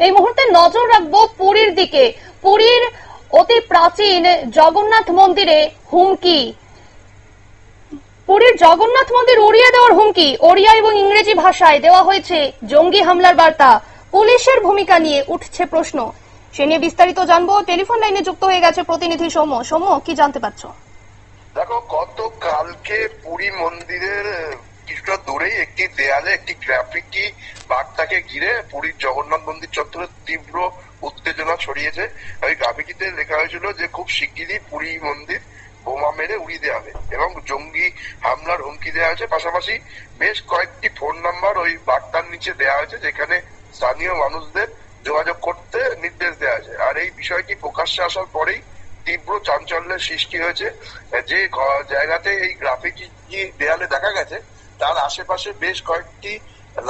এই মুহূর্তে নজর রাখবো পুরীর দিকে। পুরীর অতি প্রাচীন জগন্নাথ মন্দিরে হুমকি, পুরীর জগন্নাথ মন্দির উড়িয়ে দেওয়ার হুমকি। ওড়িয়া এবং ইংরেজি ভাষায় দেওয়া হয়েছে জঙ্গি হামলার বার্তা। পুলিশের ভূমিকা নিয়ে উঠছে প্রশ্ন। সে নিয়ে বিস্তারিত জানবো। টেলিফোন লাইনে যুক্ত হয়ে গেছে প্রতিনিধি সৌম্য। সৌম্য, কি জানতে পারছো? দেখো, গতকালকে পুরী মন্দিরের কিছুটা দূরেই একটি দেয়ালে একটি গ্রাফিটি বার্তাকে ঘিরে পুরীর জগন্নাথ মন্দির চত্বরে তীব্র উত্তেজনা ছড়িয়েছে। ওই গ্রাফিটিতে লেখা হয়েছিল যে খুব শিগগিরই পুরী মন্দির বোমা মেরে উড়িয়ে দেওয়া হবে এবং জঙ্গি হামলার হুমকি দেওয়া হয়েছে। পাশাপাশি বেশ কয়েকটি ফোন নাম্বার ওই বার্তার নিচে দেওয়া হয়েছে, যেখানে স্থানীয় মানুষদের যোগাযোগ করতে নির্দেশ দেওয়া হয়েছে। আর এই বিষয়টি প্রকাশ্যে আসার পরেই তীব্র চাঞ্চল্যের সৃষ্টি হয়েছে। যে জায়গাতে এই গ্রাফিটি দেয়ালে দেখা গেছে তার আশেপাশে বেশ কয়েকটি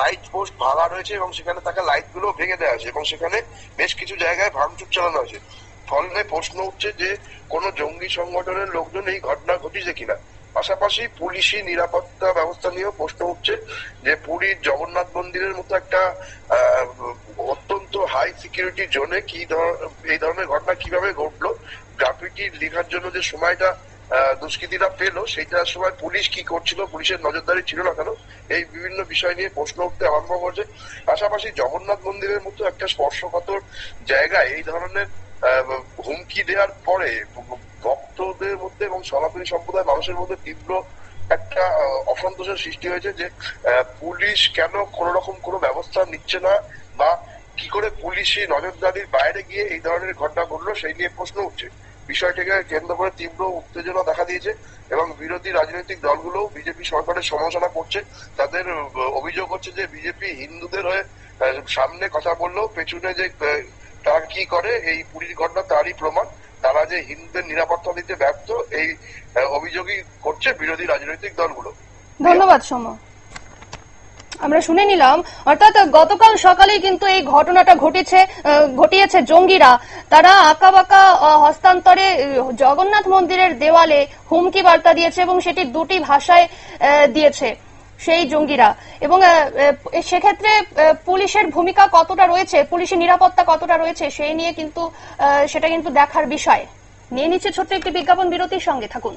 লাইট পোস্ট ভাঙা রয়েছে এবং সেখানে থাকা লাইট গুলো ভেঙে দেওয়া হয়েছে এবং সেখানে বেশ কিছু জায়গায় ভাঙচুর চালানো হয়েছে। ফলে প্রশ্ন উঠছে যে কোন জঙ্গি সংগঠনের লোকজন এই ঘটনা ঘটিয়েছে কিনা। পাশাপাশি পুলিশি নিরাপত্তা ব্যবস্থা নিয়েও প্রশ্ন উঠছে যে পুরীর জগন্নাথ মন্দিরের মতো একটা অত্যন্ত হাই সিকিউরিটি জোনে এই ধরনের ঘটনা কিভাবে ঘটলো, গ্রাফিটি লেখার জন্য যে সময়টা দুষ্কৃতীরা পেলো সেইটার সময় পুলিশ কি করছিল, পুলিশের নজরদারি ছিল না কেন, এই বিভিন্ন বিষয় নিয়ে প্রশ্ন উঠতে আরম্ভ করছে। পাশাপাশি জগন্নাথ মন্দিরের মতো একটা স্পর্শকাতর জায়গায় এই ধরনের হুমকি দেওয়ার পরে ভক্তদের মধ্যে এবং সনাতনী সম্প্রদায়ের মানুষের মধ্যে তীব্র একটা অসন্তোষের সৃষ্টি হয়েছে যে পুলিশ কেন কোন রকম কোনো ব্যবস্থা নিচ্ছে না বা কি করে পুলিশি নজরদারির বাইরে গিয়ে এই ধরনের ঘটনা ঘটলো সেই নিয়ে প্রশ্ন উঠছে। বিষয়টিকে কেন্দ্র করে তীব্র উত্তেজনা দেখা দিয়েছে এবং বিরোধী রাজনৈতিক দলগুলো বিজেপি সরকারের সমালোচনা করছে। তাদের অভিযোগ হচ্ছে যে বিজেপি হিন্দুদের হয়ে সামনে কথা বললেও পেছনে যে তারা কি করে এই পুরীর ঘটনা তারই প্রমাণ। তারা যে হিন্দুদের নিরাপত্তা দিতে ব্যর্থ এই অভিযোগই করছে বিরোধী রাজনৈতিক দলগুলো। ধন্যবাদ সৌম্য। আমরা শুনে নিলাম, অর্থাৎ গতকাল সকালেই কিন্তু এই ঘটনাটা ঘটিয়েছে জঙ্গিরা। তারা আঁকাবাঁকা হস্তান্তরে জগন্নাথ মন্দিরের দেওয়ালে হুমকি বার্তা দিয়েছে এবং সেটি দুটি ভাষায় দিয়েছে সেই জঙ্গিরা। এবং সেক্ষেত্রে পুলিশের ভূমিকা কতটা রয়েছে, পুলিশি নিরাপত্তা কতটা রয়েছে সেই নিয়ে কিন্তু সেটা কিন্তু দেখার বিষয়। নিয়ে নিচ্ছে ছোট্ট একটি বিজ্ঞাপন বিরতির, সঙ্গে থাকুন।